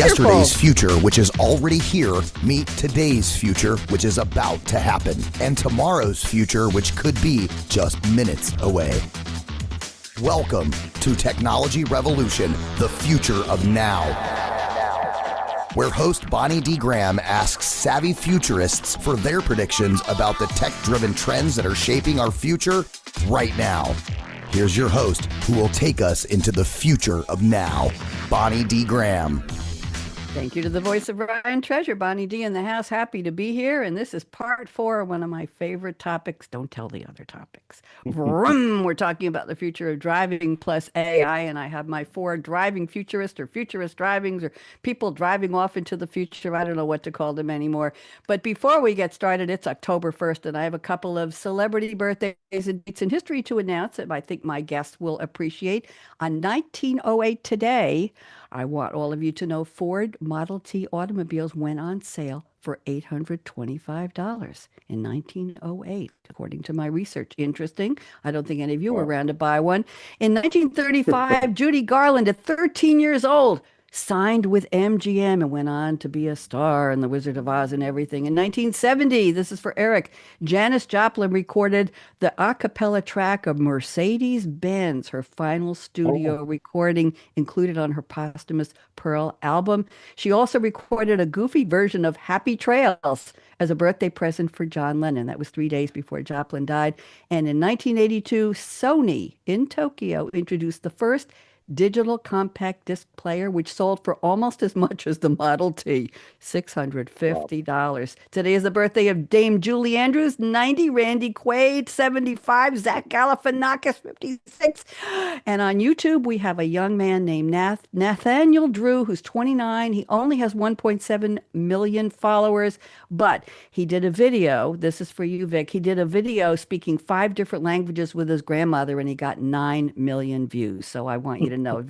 yesterday's future, which is already here, meet today's future, which is about to happen, and tomorrow's future, which could be just minutes away. Welcome to Technology Revolution, the future of now, where host Bonnie D. Graham asks savvy futurists for their predictions about the tech-driven trends that are shaping our future right now. Here's your host, who will take us into the future of now, Bonnie D. Graham. Thank you to the voice of Ryan Treasure, Bonnie D. in the house. Happy to be here. And this is part 4, one of my favorite topics. Don't tell the other topics. Vroom. We're talking about the future of driving plus AI. And I have my 4 driving futurists or futurist drivings or people driving off into the future. I don't know what to call them anymore. But before we get started, it's October 1st. And I have a couple of celebrity birthdays and dates in history to announce that I think my guests will appreciate. On 1908 today, I want all of you to know Ford Model T automobiles went on sale for $825 in 1908, according to my research. Interesting. I don't think any of you were around to buy one. In 1935, Judy Garland, at 13 years old, signed with MGM and went on to be a star in The Wizard of Oz and everything. In 1970, this is for Eric, Janis Joplin recorded the a cappella track of Mercedes-Benz, her final studio recording included on her posthumous Pearl album. She also recorded a goofy version of Happy Trails as a birthday present for John Lennon. That was 3 days before Joplin died. And in 1982, Sony in Tokyo introduced the first digital compact disc player, which sold for almost as much as the Model T, $650. Wow. Today is the birthday of Dame Julie Andrews, 90, Randy Quaid, 75, Zach Galifianakis, 56. And on YouTube, we have a young man named Nathaniel Drew, who's 29. He only has 1.7 million followers, but he did a video. This is for you, Vic. He did a video speaking 5 different languages with his grandmother, and he got 9 million views. So I want you to know.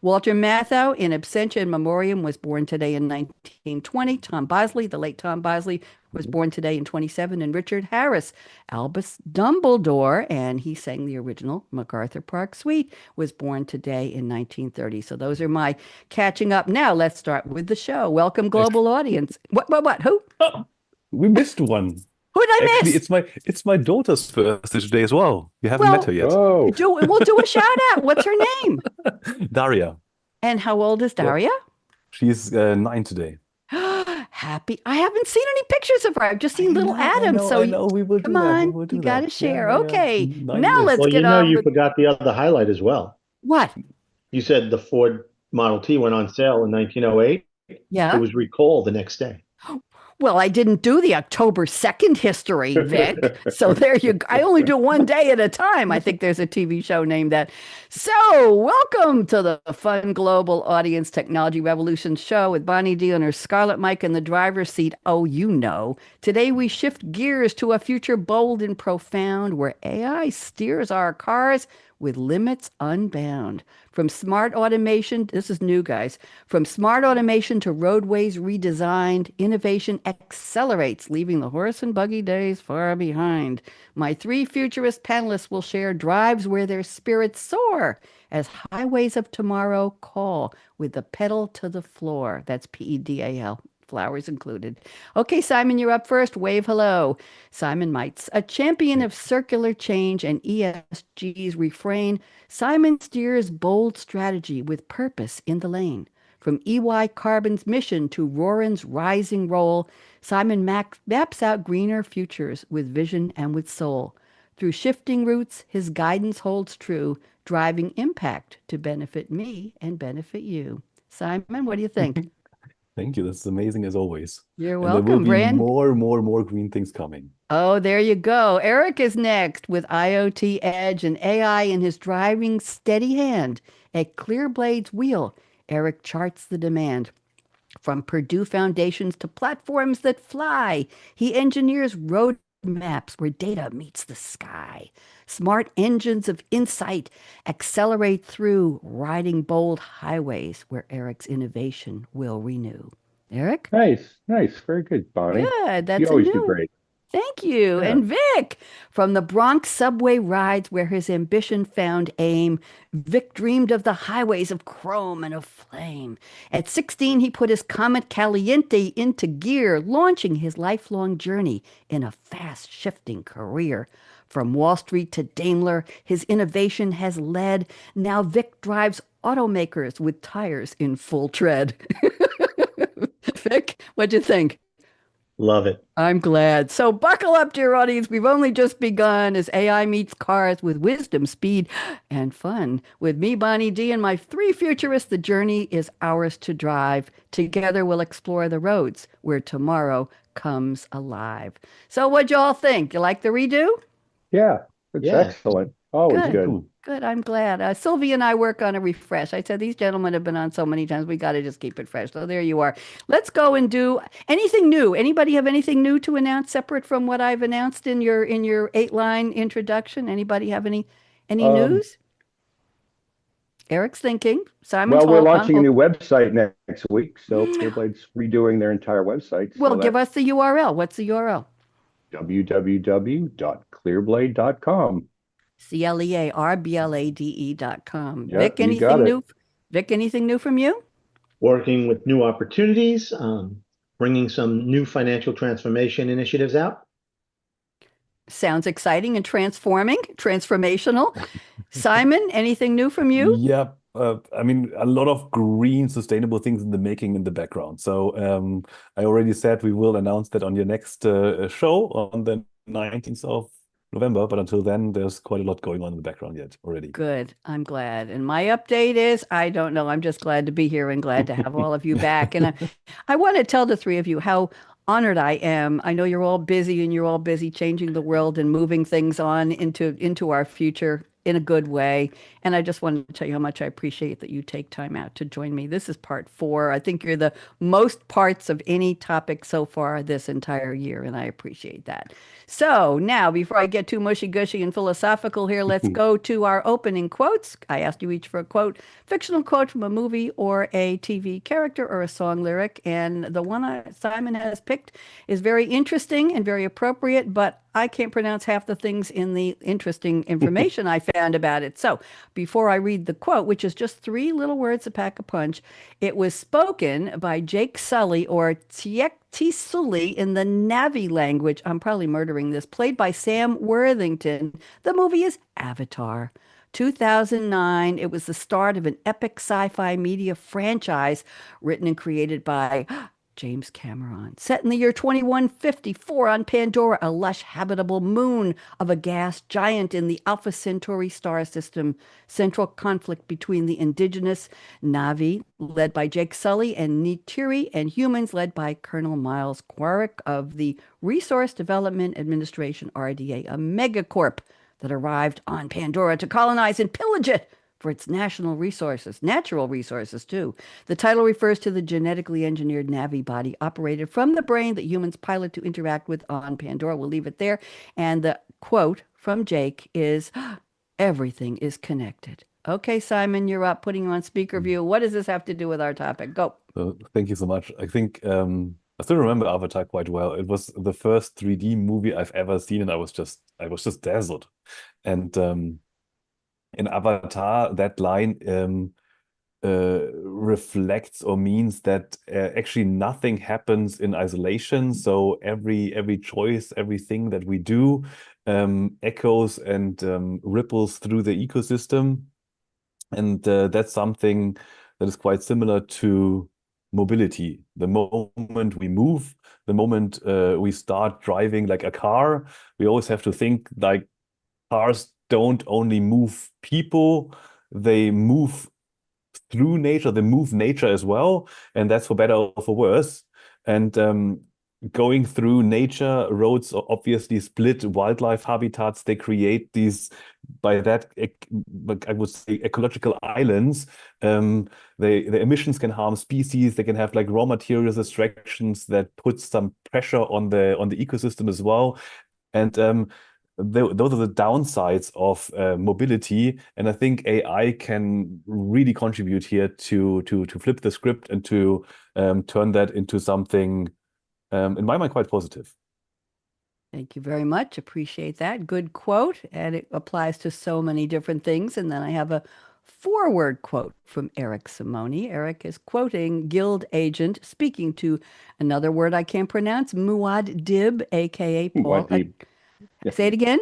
Walter Matthau in absentia in memoriam was born today in 1920. Tom Bosley, the late Tom Bosley, was born today in 27. And Richard Harris, Albus Dumbledore, and he sang the original MacArthur Park Suite, was born today in 1930. So those are my catching up. Now let's start with the show. Welcome, global audience. What? Who? Oh, we missed one. Who did I miss? It's my daughter's birthday today as well. You haven't met her yet. Oh. We'll do a shout out. What's her name? Daria. And how old is Daria? She's 9 today. Happy. I haven't seen any pictures of her. I've just seen little Adam. I know. We will do come that. on, you got to share. Yeah. Okay, now let's get on. You forgot the other highlight as well. What? You said the Ford Model T went on sale in 1908. Yeah. It was recalled the next day. Well, I didn't do the October 2nd history, Vic. So there you go. I only do one day at a time. I think there's a TV show named that. So welcome to the Fun Global Audience Technology Revolution show with Bonnie D and her Scarlett mic in the driver's seat. Oh, you know. Today we shift gears to a future bold and profound where AI steers our cars with limits unbound. From smart automation, this is new, guys. From smart automation to roadways redesigned, innovation accelerates, leaving the horse and buggy days far behind. My 3 futurist panelists will share drives where their spirits soar as highways of tomorrow call with the pedal to the floor. That's PEDAL. Flowers included. Okay, Simon, you're up first. Wave hello. Simon Meitz, a champion of circular change and ESG's refrain, Simon steers bold strategy with purpose in the lane. From EY Carbon's mission to Roarin's rising role, Simon maps out greener futures with vision and with soul. Through shifting routes, his guidance holds true, driving impact to benefit me and benefit you. Simon, what do you think? Thank you. That's amazing as always. You're welcome, There will be Brand. more green things coming. Oh, there you go. Eric is next with IoT Edge and AI in his driving steady hand. At Clearblade's wheel, Eric charts the demand. From Purdue foundations to platforms that fly, he engineers road maps where data meets the sky. Smart engines of insight accelerate through riding bold highways where Eric's innovation will renew. Eric? Nice. Very good, Bonnie. Good. That's You always a do new. great. Thank you. Yeah. And Vic, from the Bronx subway rides where his ambition found aim, Vic dreamed of the highways of chrome and of flame. At 16, he put his Comet Caliente into gear, launching his lifelong journey in a fast shifting career. From Wall Street to Daimler, his innovation has led. Now Vic drives automakers with tires in full tread. Vic, what'd you think? Love it. I'm glad. So buckle up, dear audience. We've only just begun as AI meets cars with wisdom, speed, and fun. With me, Bonnie D, and my three futurists, the journey is ours to drive. Together, we'll explore the roads where tomorrow comes alive. So what'd you all think? You like the redo? Yeah, it's Yeah. excellent. Always Good. good. Cool. Good. I'm glad. Sylvia and I work on a refresh. I said these gentlemen have been on so many times. We got to just keep it fresh. So there you are. Let's go and do anything new. Anybody have anything new to announce separate from what I've announced in your 8-line introduction? Anybody have any Um, news? Eric's thinking. Simon's well, we're hold. launching a new website next week, so Clearblade's redoing their entire website. Well, So give that's us the URL. What's the URL? www.clearblade.com. CLEARBLADE.com. Yeah, Vic, you got anything it. new? Vic, anything new from you? Working with new opportunities, bringing some new financial transformation initiatives out. Sounds exciting and transformational. Simon, anything new from you? Yeah, I mean, a lot of green, sustainable things in the making in the background. So I already said we will announce that on your next show on the 19th of November. But until then, there's quite a lot going on in the background yet already. Good. I'm glad. And my update is, I don't know. I'm just glad to be here and glad to have all of you back. And I want to tell the three of you how honored I am. I know you're all busy and you're all busy changing the world and moving things on into our future in a good way. And I just wanted to tell you how much I appreciate that you take time out to join me. This is part 4. I think you're the most parts of any topic so far this entire year, and I appreciate that. So now, before I get too mushy-gushy and philosophical here, let's go to our opening quotes. I asked you each for a quote, fictional quote from a movie or a TV character or a song lyric. And the one Simon has picked is very interesting and very appropriate, but I can't pronounce half the things in the interesting information I found about it. So before I read the quote, which is just 3 little words to pack a punch, it was spoken by Jake Sully or Tiek T. Sully in the Navi language. I'm probably murdering this. Played by Sam Worthington. The movie is Avatar. 2009. It was the start of an epic sci-fi media franchise written and created by James Cameron. Set in the year 2154 on Pandora, a lush habitable moon of a gas giant in the Alpha Centauri star system. Central conflict between the indigenous Navi, led by Jake Sully, and Neytiri, and humans, led by Colonel Miles Quarrick of the Resource Development Administration, RDA, a megacorp that arrived on Pandora to colonize and pillage it for its natural resources too. The title refers to the genetically engineered Navi body operated from the brain that humans pilot to interact with on Pandora. We'll leave it there. And the quote from Jake is, everything is connected. Okay, Simon, you're up, putting you on speaker view. What does this have to do with our topic? Go. Thank you so much. I think I still remember Avatar quite well. It was the first 3D movie I've ever seen, and I was just dazzled. And in Avatar, that line reflects or means that actually nothing happens in isolation. So every choice, everything that we do echoes and ripples through the ecosystem. And that's something that is quite similar to mobility. The moment we move, the moment we start driving like a car, we always have to think like cars don't only move people, they move through nature, they move nature as well, and that's for better or for worse. And going through nature, roads obviously split wildlife habitats. They create these, by that, I would say, ecological islands. The emissions can harm species. They can have like raw materials extractions that put some pressure on the ecosystem as well. And those are the downsides of mobility, and I think AI can really contribute here to flip the script and to turn that into something, in my mind, quite positive. Thank you very much. Appreciate that. Good quote. And it applies to so many different things. And then I have a forward quote from Eric Simone. Eric is quoting Guild Agent speaking to another word I can't pronounce, Muad'Dib, aka Paul. Muad'Dib. Say it again.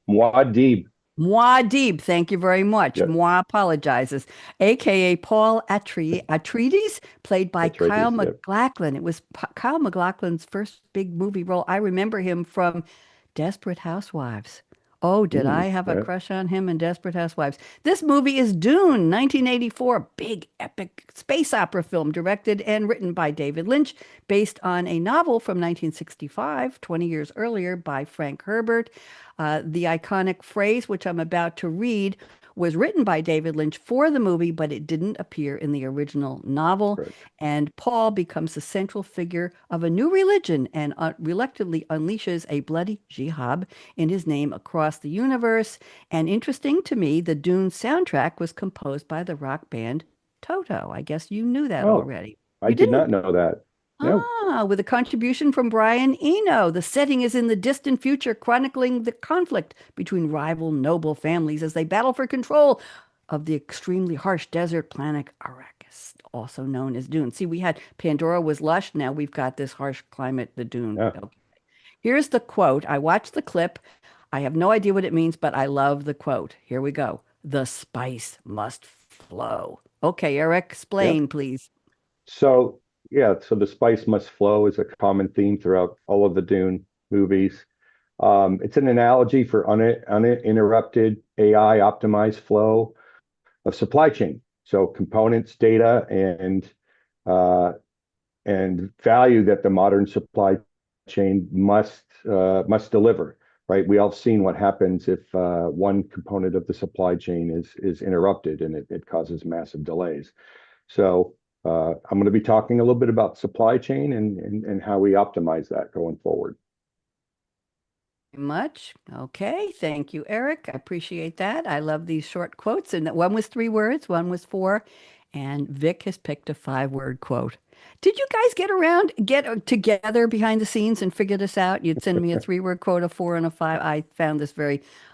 Muad'Dib. Muad'Dib, thank you very much. Yep. Moi apologizes, aka Paul Atreides, played by Kyle Atreides, yep. MacLachlan. It was Kyle MacLachlan's first big movie role. I remember him from Desperate Housewives. Oh, did I have a yeah. crush on him in Desperate Housewives? This movie is Dune, 1984, big epic space opera film directed and written by David Lynch, based on a novel from 1965, 20 years earlier, by Frank Herbert. The iconic phrase, which I'm about to read, was written by David Lynch for the movie, but it didn't appear in the original novel. Correct. And Paul becomes the central figure of a new religion and reluctantly unleashes a bloody jihad in his name across the universe. And interesting to me, the Dune soundtrack was composed by the rock band Toto. I guess you knew that already. I did not know that. No. With a contribution from Brian Eno. The setting is in the distant future, chronicling the conflict between rival noble families as they battle for control of the extremely harsh desert planet Arrakis, also known as Dune. See, we had Pandora was lush. Now we've got this harsh climate, the Dune. Yeah. Okay. Here's the quote. I watched the clip. I have no idea what it means, but I love the quote. Here we go. The spice must flow. Okay, Eric, explain, please. So the spice must flow is a common theme throughout all of the Dune movies. It's an analogy for uninterrupted AI optimized flow of supply chain. So components, data, and value that the modern supply chain must deliver. Right? We all seen what happens if one component of the supply chain is interrupted, and it causes massive delays. So I'm going to be talking a little bit about supply chain and how we optimize that going forward. Much. Okay. Thank you, Eric. I appreciate that. I love these short quotes. And one was 3 words, one was 4. And Vic has picked a 5-word quote. Did you guys get together behind the scenes and figure this out? You'd send me a 3-word quote, a 4 and a 5. I found this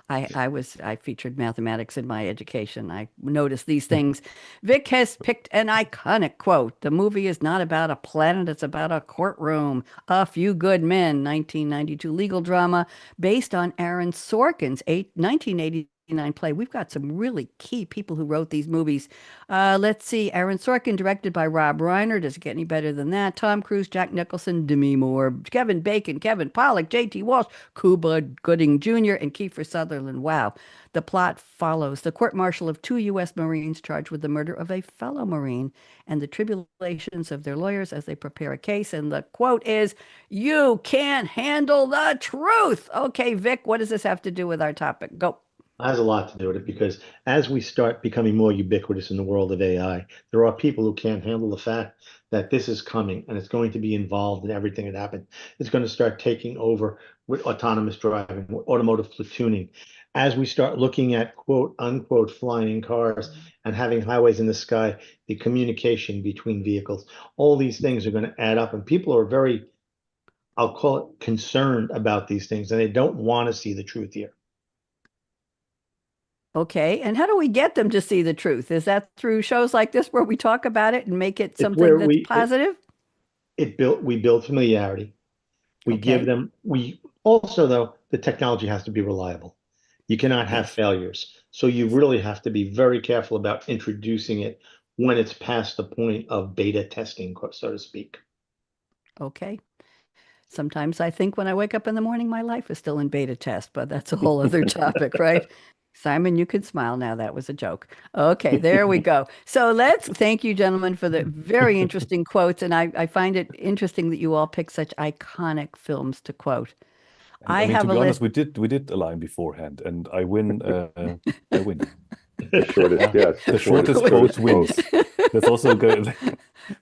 I featured mathematics in my education. I noticed these things. Vic has picked an iconic quote. The movie is not about a planet, it's about a courtroom. A Few Good Men, 1992 legal drama based on Aaron Sorkin's 1989 play. We've got some really key people who wrote these movies. Let's see. Aaron Sorkin, directed by Rob Reiner. Does it get any better than that? Tom Cruise, Jack Nicholson, Demi Moore, Kevin Bacon, Kevin Pollak, J.T. Walsh, Cuba Gooding Jr., and Kiefer Sutherland. Wow. The plot follows the court-martial of 2 U.S. Marines charged with the murder of a fellow Marine and the tribulations of their lawyers as they prepare a case. And the quote is, "You can't handle the truth." Okay, Vic, what does this have to do with our topic? Go. Has a lot to do with it because as we start becoming more ubiquitous in the world of AI, there are people who can't handle the fact that this is coming and it's going to be involved in everything that happens. It's going to start taking over with autonomous driving, automotive platooning. As we start looking at quote unquote flying cars and having highways in the sky, the communication between vehicles, all these things are going to add up, and people are very, I'll call it, concerned about these things, and they don't want to see the truth here. Okay, and how do we get them to see the truth? Is that through shows like this where we talk about it and make it something that's positive? We build familiarity. We give them, we also, though, the technology has to be reliable. You cannot have failures. So you really have to be very careful about introducing it when it's past the point of beta testing, so to speak. Okay. Sometimes I think when I wake up in the morning, my life is still in beta test, but that's a whole other topic, right? Simon, you can smile now. That was a joke. Okay, there we go. So thank you, gentlemen, for the very interesting quotes. And I find it interesting that you all pick such iconic films to quote. I mean, to be honest, we did align beforehand, and I win. I win. The shortest quote wins. That's also good.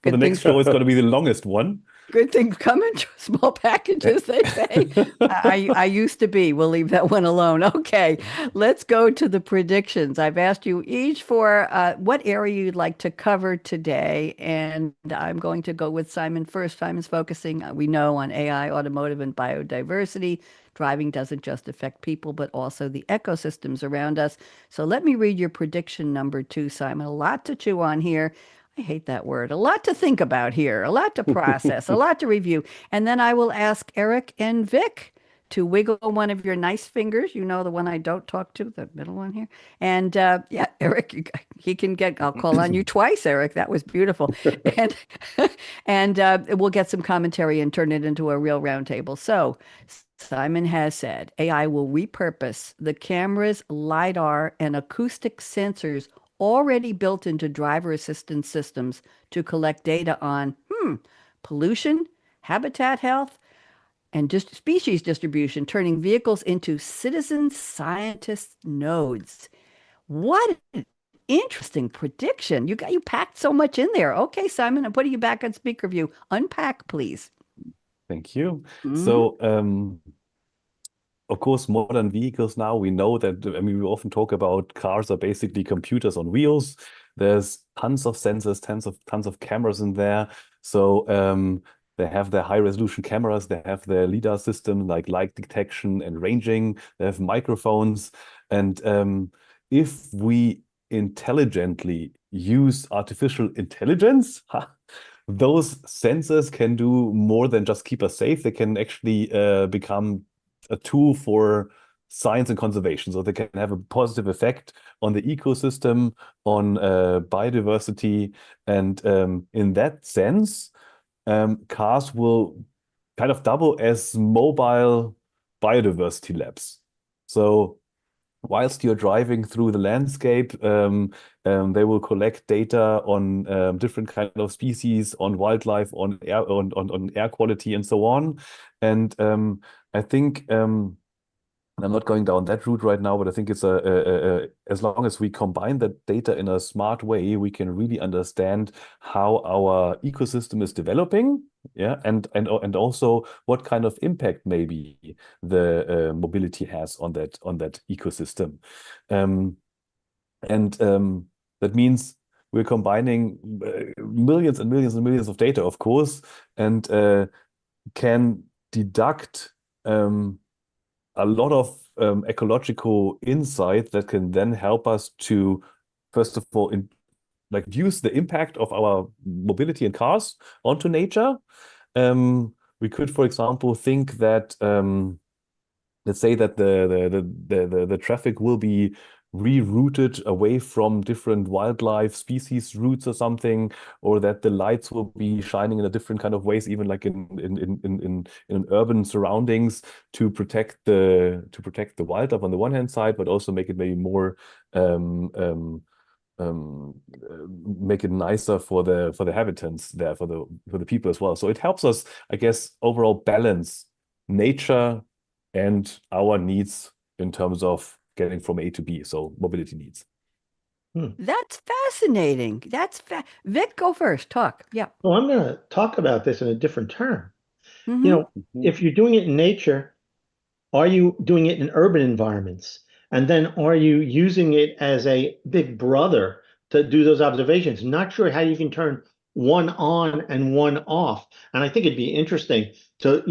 For the next show, it's going to be the longest one. Good things come in small packages, they say. I used to be. We'll leave that one alone. Okay, let's go to the predictions. I've asked you each for what area you'd like to cover today, and I'm going to go with Simon first. Simon's focusing, we know, on AI, automotive, and biodiversity. driving doesn't just affect people, but also the ecosystems around us. So let me read your prediction number 2, Simon. A lot to chew on here. I hate that word. A lot to think about here, a lot to process, a lot to review. And then I will ask Eric and Vic to wiggle one of your nice fingers. You know, the one I don't talk to, the middle one here. And yeah, Eric, he can get, I'll call on you twice, Eric. That was beautiful. And we'll get some commentary and turn it into a real roundtable. So Simon has said AI will repurpose the camera's LiDAR and acoustic sensors already built into driver assistance systems to collect data on pollution, habitat health, and just species distribution, turning vehicles into citizen scientist nodes. What an interesting prediction. You packed so much in there. Okay, Simon, I'm putting you back on speaker view. Unpack, please. Thank you. So, of course, modern vehicles now, we know that, I mean, we often talk about cars are basically computers on wheels. There's tons of sensors, tons of cameras in there. So they have their high resolution cameras, they have their LiDAR system like light detection and ranging, they have microphones. And if we intelligently use artificial intelligence, those sensors can do more than just keep us safe. They can actually become a tool for science and conservation. So they can have a positive effect on the ecosystem, on biodiversity. And in that sense, cars will kind of double as mobile biodiversity labs. So whilst you're driving through the landscape, they will collect data on different kind of species, on wildlife, on air quality, and so on. And I think I'm not going down that route right now, but I think it's as long as we combine that data in a smart way, we can really understand how our ecosystem is developing, yeah, and also what kind of impact maybe the mobility has on that ecosystem, that means we're combining millions and millions and millions of data, of course, and can deduct a lot of ecological insight that can then help us to, first of all, reduce the impact of our mobility in cars onto nature. We could, for example, think that let's say that the traffic will be rerouted away from different wildlife species routes or something, or that the lights will be shining in a different kind of ways, even like in urban surroundings, to protect the wildlife on the one hand side, but also make it maybe more make it nicer for the habitants there, for the people as well. So it helps us, I guess, overall balance nature and our needs in terms of getting from A to B, so mobility needs. That's fascinating. Vic, go first. Talk. Yeah. Well, I'm going to talk about this in a different term. Mhm. You know, if you're doing it in nature, are you doing it in urban environments? And then are you using it as a big brother to do those observations? Not sure how you can turn one on and one off. And I think it'd be interesting to,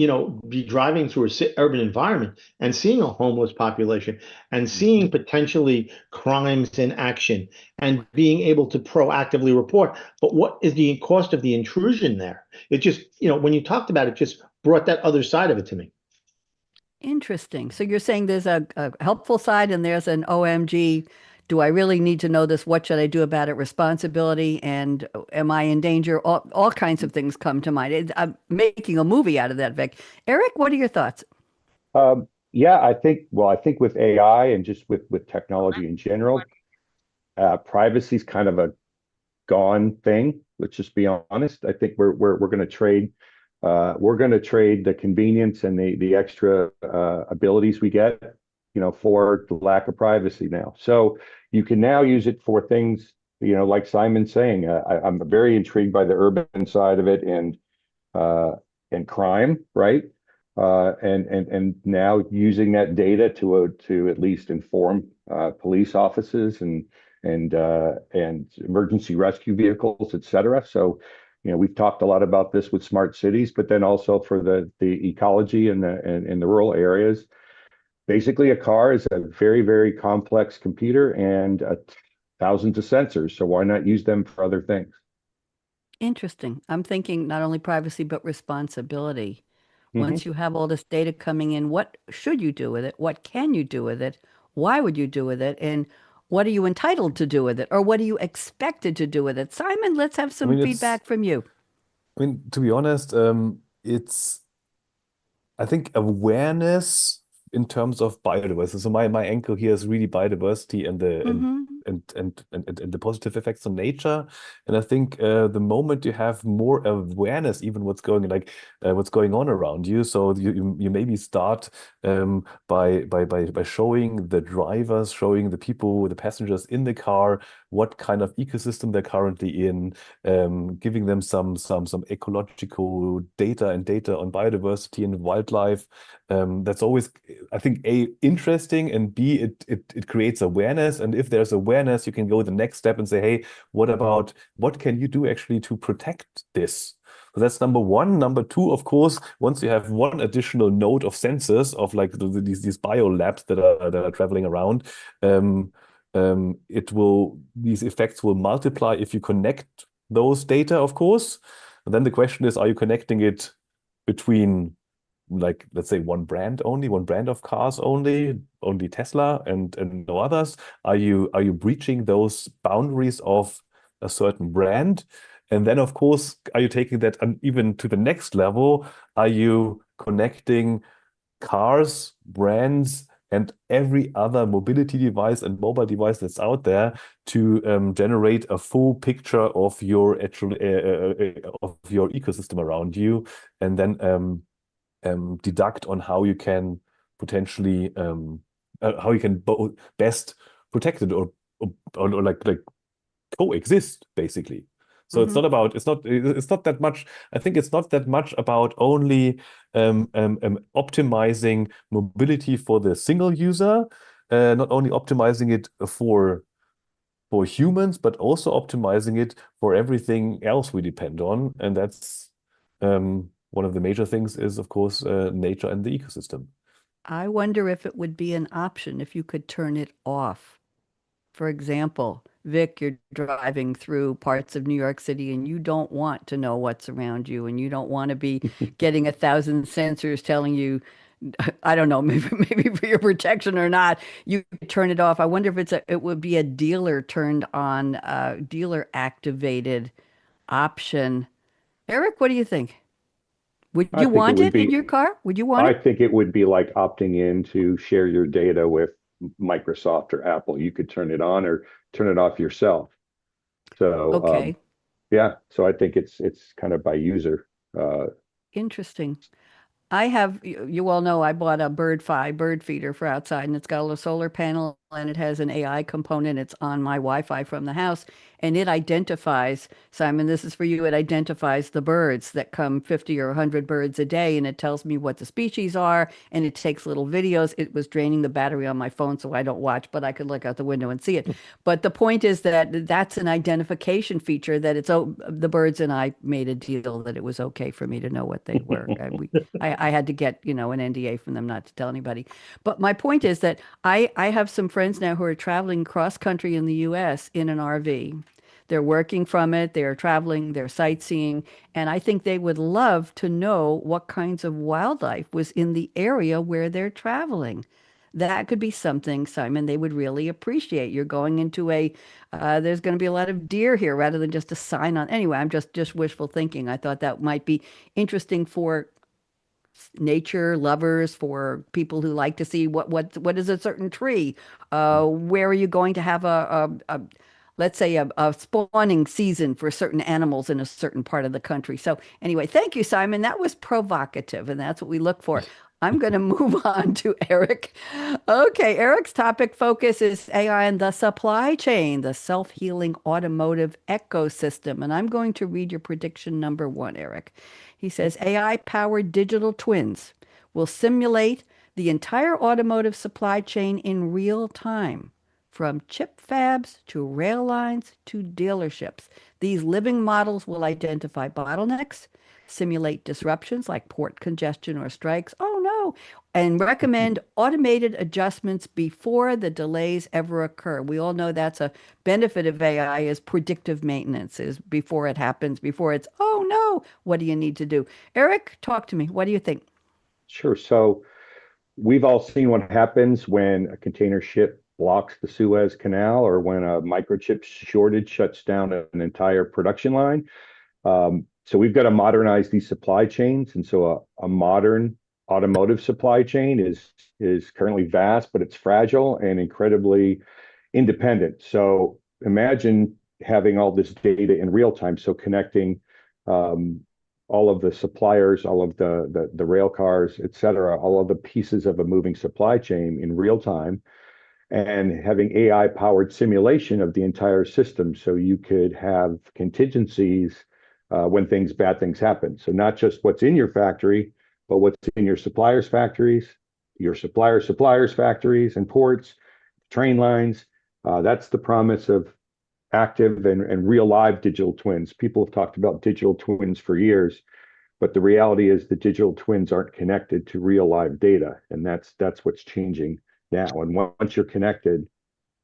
be driving through an urban environment and seeing a homeless population and seeing potentially crimes in action and being able to proactively report. But what is the cost of the intrusion there? It just, when you talked about it, just brought that other side of it to me. Interesting. So you're saying there's a helpful side and there's an OMG. Do I really need to know this? What should I do about it? Responsibility, and am I in danger? All kinds of things come to mind. I'm making a movie out of that, Vic. Eric, what are your thoughts? Yeah, I think with AI and just with technology in general, privacy is kind of a gone thing. Let's just be honest. I think we're going to trade the convenience and the extra abilities we get, for the lack of privacy now. So you can now use it for things, like Simon's saying. I'm very intrigued by the urban side of it and crime, right? And now using that data to at least inform police offices and emergency rescue vehicles, et cetera. So, we've talked a lot about this with smart cities, but then also for the ecology and the rural areas. Basically, a car is a very, very complex computer and thousands of sensors. So why not use them for other things? Interesting. I'm thinking not only privacy, but responsibility. Hmm. Once you have all this data coming in, what should you do with it? What can you do with it? Why would you do with it? And what are you entitled to do with it? Or what are you expected to do with it? Simon, let's have I some mean, it's, feedback from you. I mean, to be honest, it's I think awareness in terms of biodiversity. So my angle here is really biodiversity and the Hmm. and the positive effects on nature. And I think the moment you have more awareness, even what's going on around you, so you maybe start by showing the drivers, showing the people, the passengers in the car, what kind of ecosystem they're currently in, giving them some ecological data on biodiversity and wildlife. That's always, I think, A, interesting, and B, it creates awareness. And if there's awareness, you can go the next step and say, hey, what can you do actually to protect this? So that's number one. Number two, of course, once you have one additional node of sensors of like these bio labs that are traveling around, these effects will multiply if you connect those data, of course. And then the question is, are you connecting it between, like, let's say one brand only, one brand of cars only Tesla and no others? Are you breaching those boundaries of a certain brand? And then, of course, are you taking that even to the next level? Are you connecting cars, brands, and every other mobility device and mobile device that's out there to generate a full picture of your actual of your ecosystem around you, and then deduct on how you can potentially how you can best protect it or like coexist, basically. So Hmm. it's not that much. I think it's not that much about only optimizing mobility for the single user, not only optimizing it for humans, but also optimizing it for everything else we depend on. And that's one of the major things is, of course, nature and the ecosystem. I wonder if it would be an option if you could turn it off. For example, Vic, you're driving through parts of New York City and you don't want to know what's around you and you don't want to be getting 1,000 sensors telling you, I don't know, maybe for your protection or not, you could turn it off. I wonder if it would be a dealer turned on, dealer activated option. Eric, what do you think? Would I you think it want would it in be your car? Would you want I it? think it would be like opting in to share your data with Microsoft or Apple. You could turn it on or turn it off yourself. So Okay, yeah, so I think it's kind of by user. Uh, interesting. I have, you all know I bought a bird feeder for outside, and it's got a little solar panel and it has an AI component. It's on my Wi-Fi from the house, and it identifies, Simon, this is for you, it identifies the birds that come 50 or 100 birds a day, and it tells me what the species are, and it takes little videos. It was draining the battery on my phone, so I don't watch, but I could look out the window and see it. But the point is that that's an identification feature that it's, oh, the birds and I made a deal that it was okay for me to know what they were. I had to get, an NDA from them not to tell anybody. But my point is that I have some friends now who are traveling cross country in the US in an RV. They're working from it, they're traveling, they're sightseeing, and I think they would love to know what kinds of wildlife was in the area where they're traveling. That could be something, Simon, they would really appreciate. You're going into there's going to be a lot of deer here rather than just a sign on. Anyway, I'm just wishful thinking. I thought that might be interesting for nature lovers, for people who like to see what is a certain tree. Where are you going to have let's say a spawning season for certain animals in a certain part of the country. So anyway, thank you, Simon. That was provocative, and that's what we look for. I'm going to move on to Eric. Okay, Eric's topic focus is AI and the supply chain, the self-healing automotive ecosystem. And I'm going to read your prediction number one, Eric. He says AI-powered digital twins will simulate the entire automotive supply chain in real time, from chip fabs to rail lines to dealerships. These living models will identify bottlenecks, simulate disruptions like port congestion or strikes. Oh no, know, and recommend automated adjustments before the delays ever occur. We all know that's a benefit of AI is predictive maintenance, is before it happens, before it's, oh no, what do you need to do? Eric, talk to me. What do you think? Sure. So we've all seen what happens when a container ship blocks the Suez Canal or when a microchip shortage shuts down an entire production line. So we've got to modernize these supply chains. And so a modern automotive supply chain is currently vast, but it's fragile and incredibly independent. So imagine having all this data in real time. So connecting all of the suppliers, all of the rail cars, et cetera, all of the pieces of a moving supply chain in real time, and having AI powered simulation of the entire system. So you could have contingencies when bad things happen. So not just what's in your factory, but what's in your suppliers' factories, your suppliers' factories and ports, train lines. That's the promise of active and real live digital twins. People have talked about digital twins for years, but the reality is the digital twins aren't connected to real live data. And that's what's changing now. And once you're connected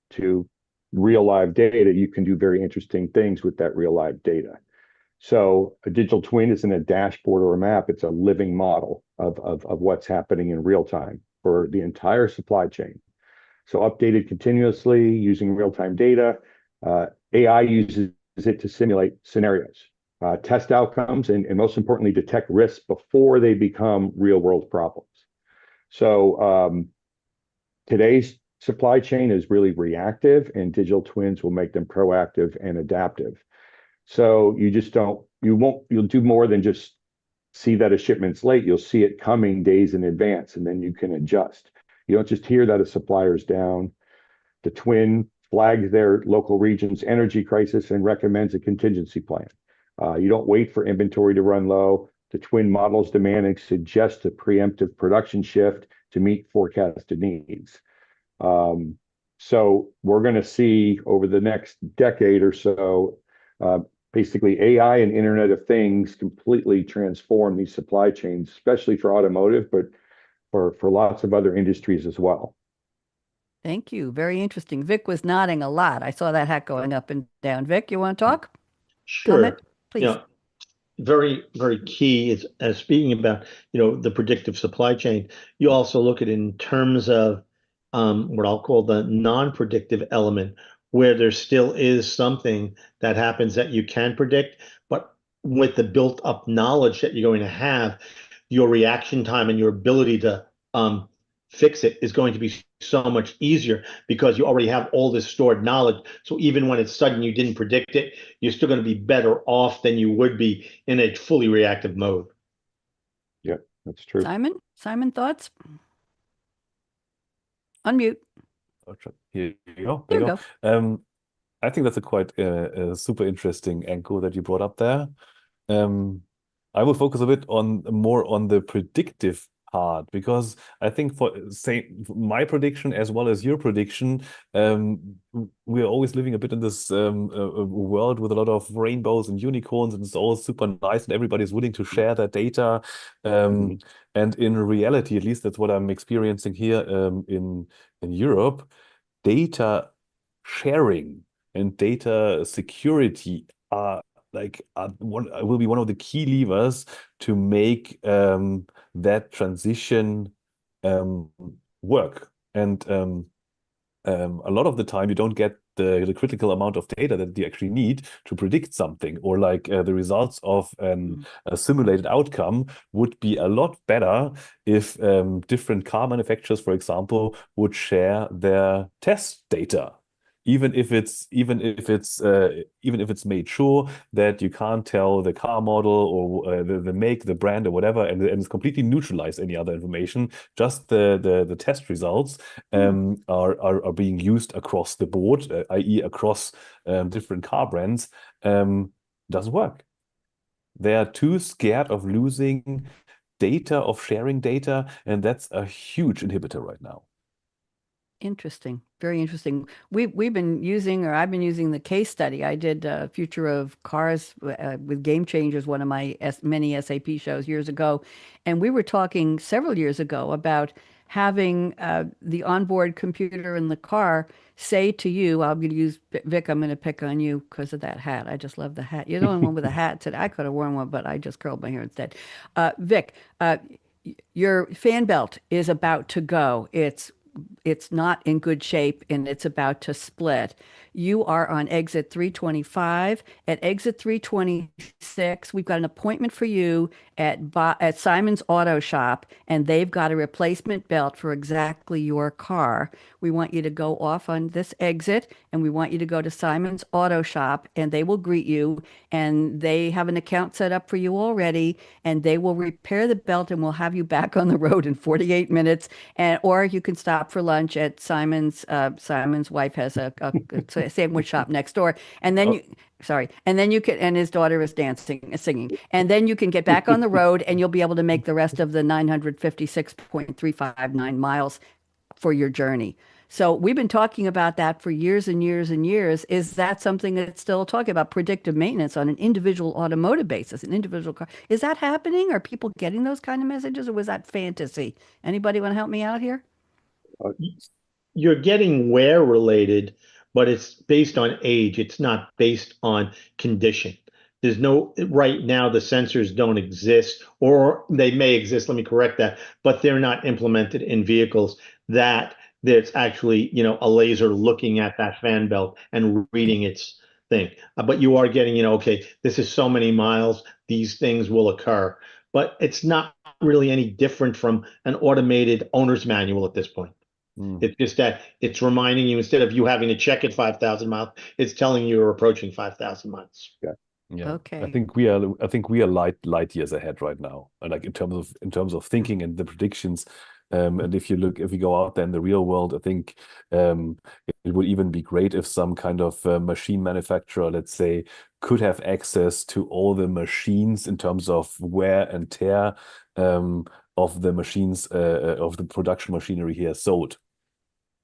to real live data, you can do very interesting things with that real live data. So a digital twin isn't a dashboard or a map, it's a living model of what's happening in real time for the entire supply chain. So updated continuously using real-time data. AI uses it to simulate scenarios, test outcomes, and most importantly, detect risks before they become real-world problems. So today's supply chain is really reactive, and digital twins will make them proactive and adaptive. So you'll do more than just see that a shipment's late. You'll see it coming days in advance, and then you can adjust. You don't just hear that a supplier's down. The twin flags their local region's energy crisis and recommends a contingency plan. You don't wait for inventory to run low. The twin models demand and suggests a preemptive production shift to meet forecasted needs. So we're going to see over the next decade or so, basically AI and Internet of Things completely transform these supply chains, especially for automotive, but for lots of other industries as well. Thank you. Very interesting. Vic was nodding a lot. I saw that hat going up and down. Vic, you want to talk? Sure. Comment, please. You know, very, very key is as speaking about, the predictive supply chain, you also look at it in terms of what I'll call the non-predictive element, where there still is something that happens that you can predict, but with the built-up knowledge that you're going to have, your reaction time and your ability to fix it is going to be so much easier because you already have all this stored knowledge. So even when it's sudden you didn't predict it, you're still going to be better off than you would be in a fully reactive mode. Yeah, that's true. Simon, thoughts? Unmute. Here you go. There you go. I think that's a quite super interesting angle that you brought up there. I will focus a bit more on the predictive part, because I think for my prediction as well as your prediction, we're always living a bit in this world with a lot of rainbows and unicorns, and it's all super nice and everybody's willing to share their data. And in reality, at least that's what I'm experiencing here in Europe, data sharing and data security will be one of the key levers to make that transition work. And a lot of the time you don't get the critical amount of data that you actually need to predict something, or the results of a simulated outcome would be a lot better if different car manufacturers, for example, would share their test data. Even if it's made sure that you can't tell the car model or the make, the brand, or whatever, and it's completely neutralize any other information. Just the test results are being used across the board, i.e., across different car brands. Doesn't work. They are too scared of losing data, of sharing data, and that's a huge inhibitor right now. Interesting. Very interesting. We've been using, or I've been using the case study. I did Future of Cars with Game Changers, one of my many SAP shows years ago. And we were talking several years ago about having the onboard computer in the car say to you, I'm going to use Vic, I'm going to pick on you because of that hat. I just love the hat. You're the only one with a hat today. I could have worn one, but I just curled my hair instead. Vic, your fan belt is about to go. It's not in good shape and it's about to split. You are on exit 325. At exit 326, we've got an appointment for you at Simon's Auto Shop, and they've got a replacement belt for exactly your car. We want you to go off on this exit, and we want you to go to Simon's Auto Shop, and they will greet you, and they have an account set up for you already, and they will repair the belt, and we'll have you back on the road in 48 minutes. And or you can stop for lunch at Simon's. Simon's wife has a sandwich shop next door, and then and then you can, and his daughter is singing, and then you can get back on the road, and you'll be able to make the rest of the 956.359 miles for your journey. So we've been talking about that for years and years and years. Is that something that's still talking about predictive maintenance on an individual automotive basis, an individual car? Is that happening? Are people getting those kind of messages, or was that fantasy? Anybody want to help me out here? You're getting wear related, but it's based on age. It's not based on condition. There's no, right now, the sensors don't exist, or they may exist, let me correct that, but they're not implemented in vehicles that there's actually, a laser looking at that fan belt and reading its thing. But you are getting, okay, this is so many miles, these things will occur. But it's not really any different from an automated owner's manual at this point. It's just that it's reminding you, instead of you having to check at 5,000 miles, it's telling you you're approaching 5,000 miles. Yeah. Okay. I think we are light years ahead right now, and like in terms of thinking and the predictions. And if we go out there in the real world, I think it would even be great if some kind of machine manufacturer, let's say, could have access to all the machines in terms of wear and tear of the machines of the production machinery he has sold.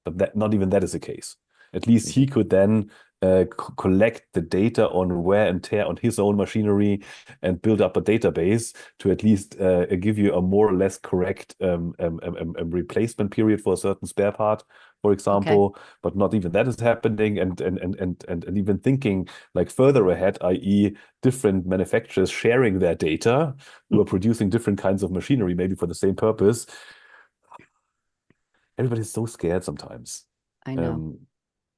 But not even that is the case. At least he could then collect the data on wear and tear on his own machinery and build up a database to at least give you a more or less correct replacement period for a certain spare part, for example. Okay. But not even that is happening, and even thinking like further ahead, i.e., different manufacturers sharing their data who are producing different kinds of machinery, maybe for the same purpose. Everybody's so scared sometimes. I know.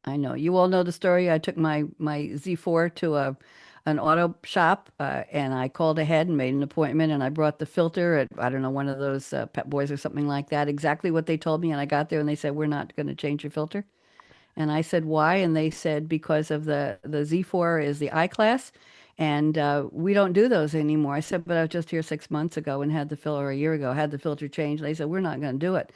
I know. You all know the story. I took my Z4 to an auto shop, and I called ahead and made an appointment, and I brought the filter at, I don't know, one of those Pep Boys or something like that, exactly what they told me. And I got there and they said, we're not going to change your filter. And I said, why? And they said, because of the Z4 is the I-Class, and we don't do those anymore. I said, but I was just here 6 months ago and had the filter, a year ago, had the filter changed. They said, we're not going to do it.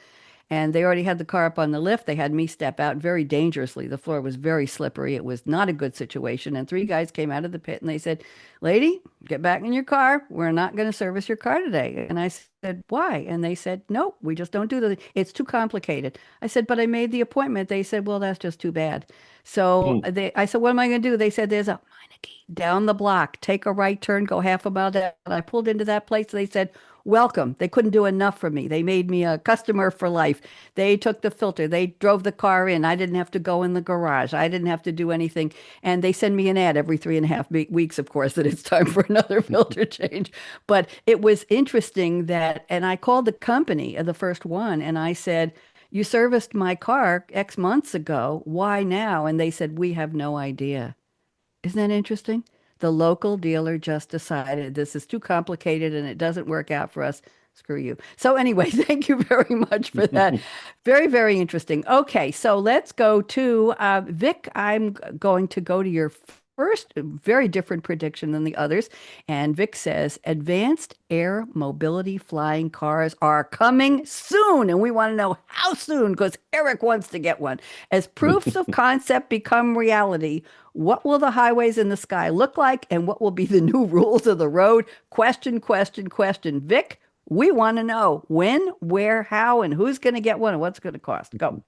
And they already had the car up on the lift. They had me step out very dangerously. The floor was very slippery. It was not a good situation. And 3 guys came out of the pit and they said, lady, get back in your car. We're not going to service your car today. And I said, why? And they said, nope, we just don't do that. It's too complicated. I said, but I made the appointment. They said, well, that's just too bad. So I said, what am I going to do? They said, there's a down the block, take a right turn, go half a mile down. And I pulled into that place. They said, welcome. They couldn't do enough for me. They made me a customer for life. They took the filter. They drove the car in. I didn't have to go in the garage. I didn't have to do anything. And they send me an ad every 3.5 weeks, of course, that it's time for another filter change. But it was interesting that, and I called the company, the first one, and I said, you serviced my car X months ago. Why now? And they said, we have no idea. Isn't that interesting? The local dealer just decided this is too complicated and it doesn't work out for us. Screw you. So anyway, thank you very much for that. Very, very interesting. Okay, so let's go to Vic. I'm going to go to your first, very different prediction than the others. And Vic says, advanced air mobility flying cars are coming soon. And we want to know how soon, because Eric wants to get one. As proofs of concept become reality, what will the highways in the sky look like? And what will be the new rules of the road? Question, question, question. Vic, we want to know when, where, how, and who's going to get one and what's going to cost. Go.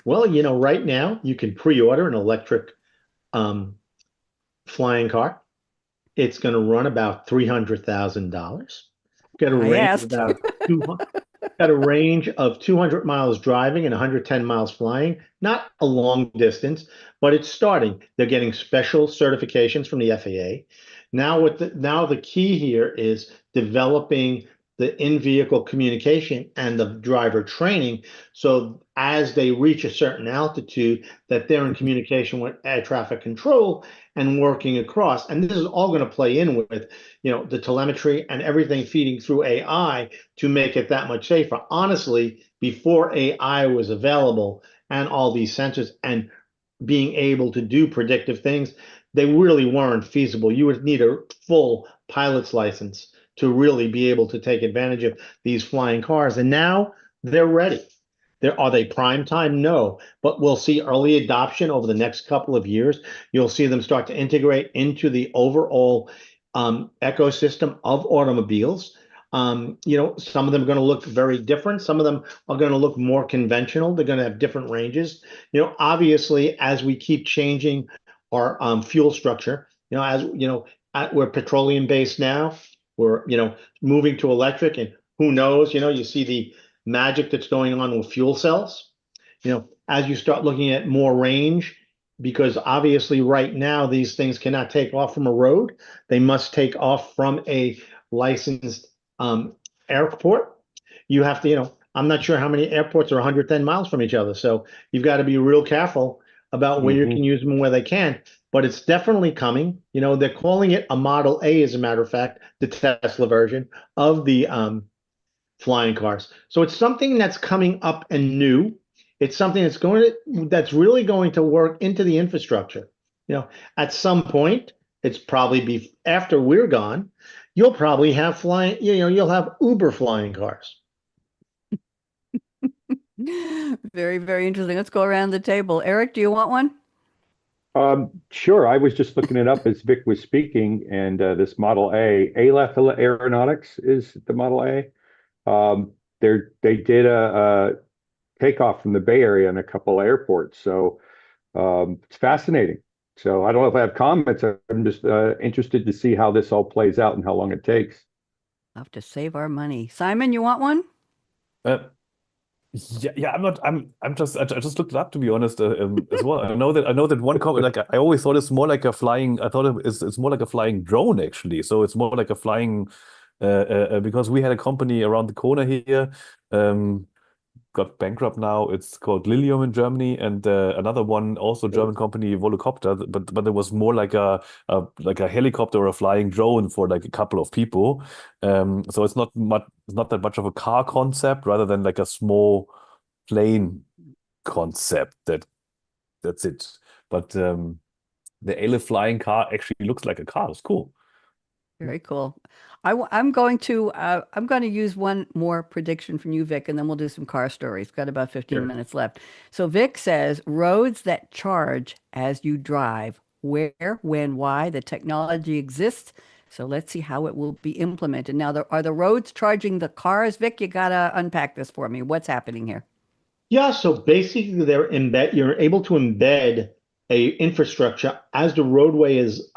Well, you know, right now you can pre-order an electric um, flying car. It's going to run about $300,000. Got a I range of asked. about 200, got a range of 200 miles driving and 110 miles flying. Not a long distance, but it's starting. They're getting special certifications from the FAA. Now the key here is developing the in-vehicle communication and the driver training. So as they reach a certain altitude, that they're in communication with air traffic control and working across. And this is all going to play in with, you know, the telemetry and everything feeding through AI to make it that much safer. Honestly, before AI was available and all these sensors and being able to do predictive things, they really weren't feasible. You would need a full pilot's license to really be able to take advantage of these flying cars. And now they're ready. Are they prime time? No, but we'll see early adoption over the next couple of years. You'll see them start to integrate into the overall ecosystem of automobiles. You know, some of them are going to look very different. Some of them are going to look more conventional. They're going to have different ranges. You know, obviously, as we keep changing our fuel structure, you know, as you know, we're petroleum based now. We're, you know, moving to electric, and who knows? You know, you see the magic that's going on with fuel cells. You know, as you start looking at more range, because obviously right now these things cannot take off from a road. They must take off from a licensed airport. You have to, you know, I'm not sure how many airports are 110 miles from each other. So you've got to be real careful about where you can use them and where they can. But it's definitely coming. You know, they're calling it a Model A, as a matter of fact, the Tesla version of the flying cars. So it's something that's coming up and new. It's something that's really going to work into the infrastructure. You know, at some point, it's probably be after we're gone, you'll probably have flying, you know, you'll have Uber flying cars. Very, very interesting. Let's go around the table. Eric, do you want one? Sure. I was just looking it up as Vic was speaking, and this Model A, Aleph Aeronautics is the Model A. They did a takeoff from the Bay Area in a couple airports, so it's fascinating. So I don't know if I have comments. I'm just interested to see how this all plays out and how long it takes. I'll have to save our money. Simon, you want one? Uh, yeah, I just looked it up to be honest as well. I know that one comment, like I always thought it's more like a flying. I thought it's more like a flying drone actually. So it's more like a flying because we had a company around the corner here, got bankrupt now. It's called Lilium in Germany, and another one also German company Volocopter, but it was more like a helicopter or a flying drone for like a couple of people. So it's not that much of a car concept, rather than like a small plane concept. That's it. But the Aleph flying car actually looks like a car. It's cool. Very cool. I'm going to use one more prediction from you, Vic, and then we'll do some car stories. Got about 15 minutes left. So Vic says roads that charge as you drive. Where, when, why? The technology exists. So let's see how it will be implemented. Now, are the roads charging the cars? Vic, you gotta unpack this for me. What's happening here? Yeah, so basically you're able to embed a infrastructure as the roadway is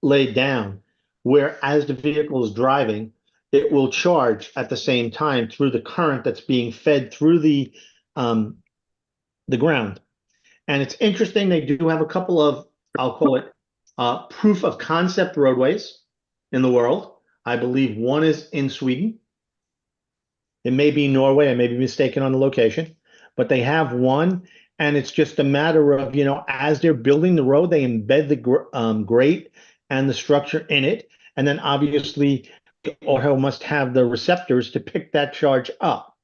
laid down, where as the vehicle is driving, it will charge at the same time through the current that's being fed through the ground. And it's interesting, they do have a couple of, I'll call it proof of concept roadways in the world. I believe one is in Sweden. It may be Norway, I may be mistaken on the location, but they have one, and it's just a matter of, you know, as they're building the road, they embed the grate and the structure in it, and then obviously auto must have the receptors to pick that charge up.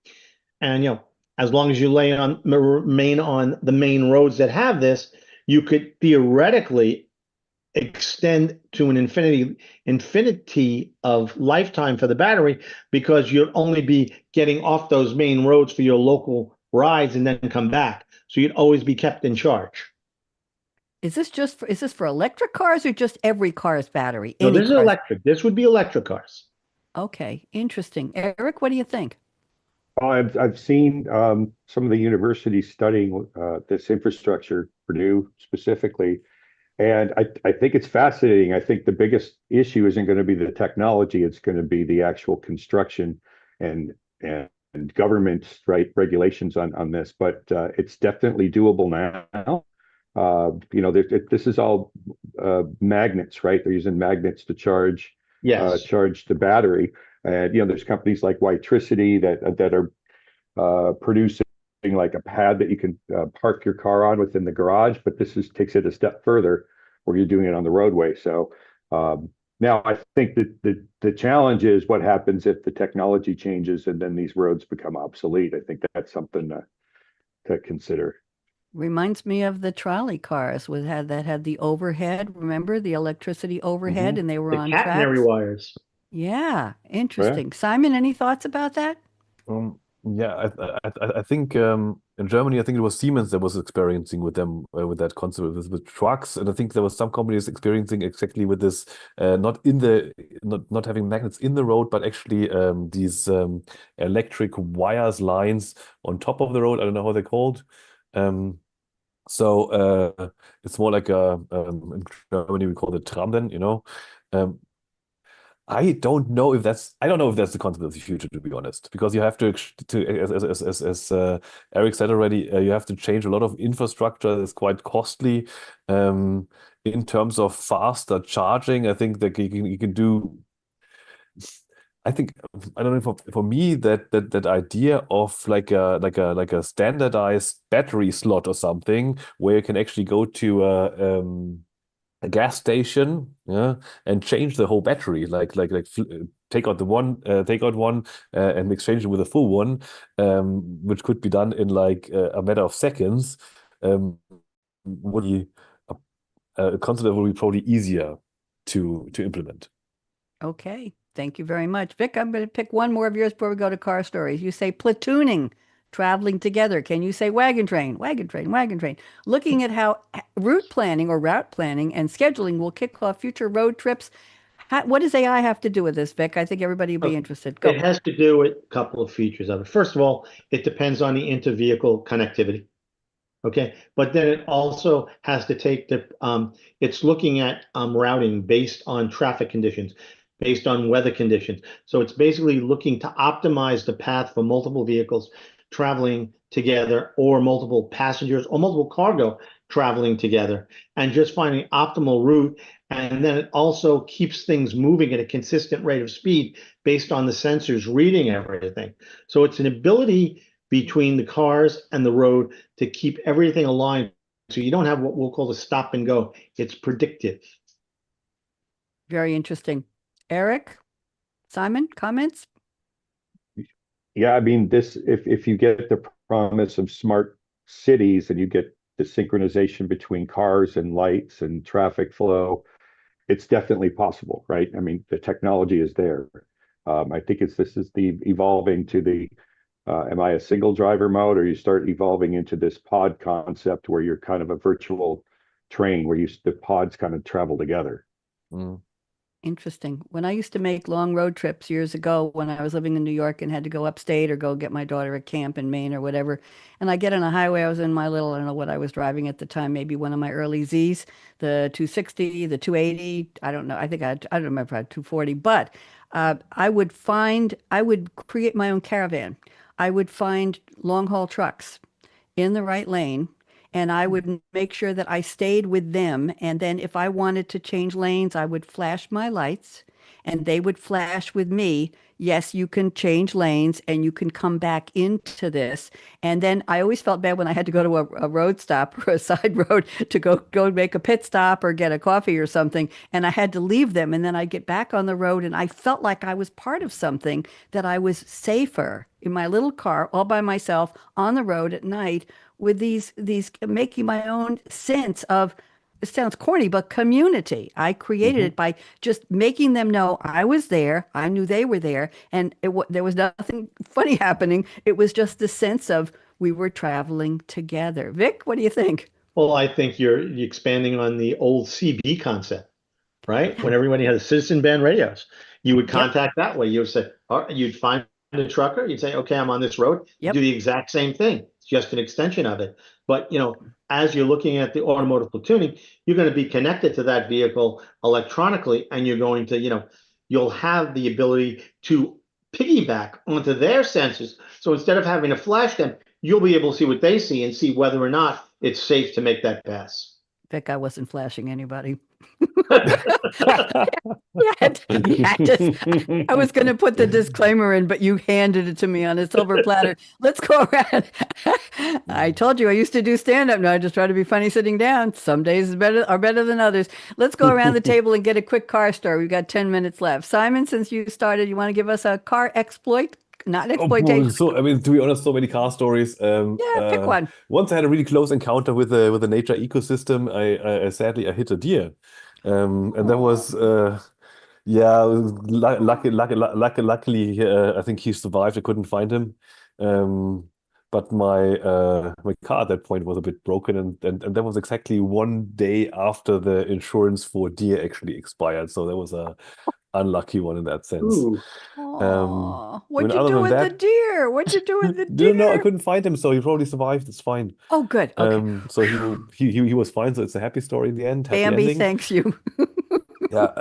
And, you know, as long as you remain on the main roads that have this, you could theoretically extend to an infinity of lifetime for the battery, because you'd only be getting off those main roads for your local rides and then come back. So you'd always be kept in charge. Is this for electric cars or just every car's battery? No, Any this is car's? electric. This would be electric cars. Okay, interesting. Eric, what do you think? I've seen some of the universities studying this infrastructure, Purdue specifically, and I think it's fascinating. I think the biggest issue isn't going to be the technology; it's going to be the actual construction and and government right regulations on this. But it's definitely doable now. This is all magnets, right? They're using magnets to Yes. charge the battery. And there's companies like Whitetricity that are producing like a pad that you can park your car on within the garage, but takes it a step further where you're doing it on the roadway. So now I think that the challenge is what happens if the technology changes and then these roads become obsolete. I think that's something to consider. Reminds me of the trolley cars that had the overhead. Remember the electricity overhead, and they were The on catenary tracks? wires. Yeah, Yeah. interesting. Simon, any thoughts about that? Yeah, I think in Germany, I think it was Siemens that was experiencing with them with that concept with trucks, and I think there was some companies experiencing exactly with this, not having magnets in the road, but actually these electric wires lines on top of the road. I don't know how they're called. Um, so it's more like in Germany we call it Tram, Um, I don't know if that's the concept of the future, to be honest, because you have to as Eric said already, you have to change a lot of infrastructure that's quite costly. Um, in terms of faster charging, I think that you can do. I think I don't know for me that idea of like a standardized battery slot or something where you can actually go to a gas station, yeah, and change the whole battery, take out one, and exchange it with a full one, which could be done in like a matter of seconds, would be a, a concept that would be probably easier to implement. Okay, thank you very much. Vic, I'm going to pick one more of yours before we go to car stories. You say platooning, traveling together. Can you say wagon train, wagon train, wagon train? Looking at how route planning and scheduling will kick off future road trips. What does AI have to do with this, Vic? I think everybody will be Okay. interested. It Go. has to do with a couple of features of it. First of all, it depends on the inter-vehicle connectivity. Okay, but then it also has to take it's looking at routing based on traffic conditions, based on weather conditions. So it's basically looking to optimize the path for multiple vehicles traveling together, or multiple passengers or multiple cargo traveling together, and just finding optimal route. And then it also keeps things moving at a consistent rate of speed based on the sensors reading everything. So it's an ability between the cars and the road to keep everything aligned. So you don't have what we'll call the stop and go. It's predictive. Very interesting. Eric, Simon, comments? Yeah, I mean, if you get the promise of smart cities and you get the synchronization between cars and lights and traffic flow, it's definitely possible, right? I mean, the technology is there. I think this is the evolving to the am I a single driver mode, or you start evolving into this pod concept where you're kind of a virtual train where the pods kind of travel together. Mm. Interesting. When I used to make long road trips years ago, when I was living in New York and had to go upstate or go get my daughter at camp in Maine or whatever, and I get on a highway, I was in my little, I don't know what I was driving at the time, maybe one of my early Zs, the 260, the 280, I don't know. I don't remember if I had 240, but I would create my own caravan. I would find long haul trucks in the right lane, and I would make sure that I stayed with them. And then if I wanted to change lanes, I would flash my lights and they would flash with me. Yes, you can change lanes and you can come back into this. And then I always felt bad when I had to go to a road stop or a side road to go make a pit stop or get a coffee or something. And I had to leave them. And then I'd get back on the road and I felt like I was part of something, that I was safer in my little car all by myself on the road at night with these making my own sense of, it sounds corny, but community. I created Mhm. it by just making them know I was there. I knew they were there, and there was nothing funny happening. It was just the sense of we were traveling together. Vic, what do you think? Well, I think you're expanding on the old CB concept, right? Yeah. When everybody had citizen band radios, you would Yep. contact that way. You would say, you'd find a trucker, you'd say, okay, I'm on this road. You Yep. do the exact same thing. It's just an extension of it. But, as you're looking at the automotive platooning, you're going to be connected to that vehicle electronically, and you're going to, you'll have the ability to piggyback onto their sensors. So instead of having to flash them, you'll be able to see what they see and see whether or not it's safe to make that pass. Vic, I wasn't flashing anybody. I was going to put the disclaimer in, but you handed it to me on a silver platter. Let's go around. I told you I used to do stand-up. Now I just try to be funny sitting down. Some days are better than others. Let's go around the table and get a quick car story. We've got 10 minutes left. Simon, since you started, you want to give us a car exploit? Not exploitation. So, I mean, to be honest, so many car stories. Yeah, pick one. Once I had a really close encounter with the nature ecosystem. I sadly hit a deer, and that was luckily I think he survived. I couldn't find him, but my car at that point was a bit broken, and that was exactly one day after the insurance for deer actually expired. So that was a unlucky one in that sense. Ooh. What'd you do with the deer? What'd you do with the deer? No, I couldn't find him, so he probably survived. It's fine. Oh, good. Okay. So he was fine. So it's a happy story in the end. Happy Bambi ending. thanks you. Yeah.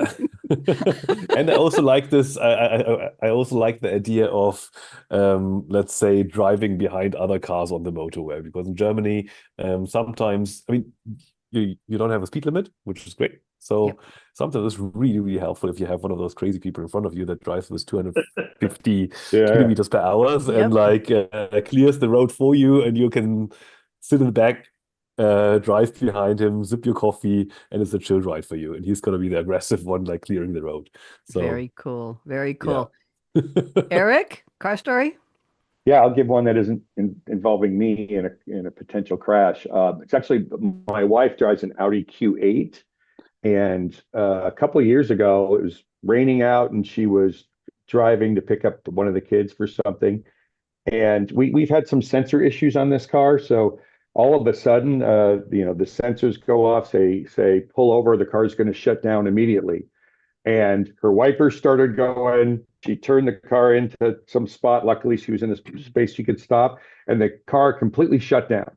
And I also like this. I also like the idea of let's say driving behind other cars on the motorway, because in Germany sometimes, I mean, you don't have a speed limit, which is great. So Yep. sometimes it's really, really helpful if you have one of those crazy people in front of you that drives with 250 Yeah. kilometers per hour and like clears the road for you, and you can sit in the back, drive behind him, sip your coffee, and it's a chill ride for you. And he's gonna be the aggressive one, like clearing the road. So Very cool. Very cool. yeah. Eric, car story? Yeah, I'll give one that isn't involving me in a potential crash. It's actually my wife drives an Audi Q8, and a couple of years ago it was raining out, and she was driving to pick up one of the kids for something, and we've had some sensor issues on this car. So all of a sudden, the sensors go off, say pull over, the car's going to shut down immediately. And her wipers started going. She turned the car into some spot. Luckily, she was in a space she could stop, and the car completely shut down.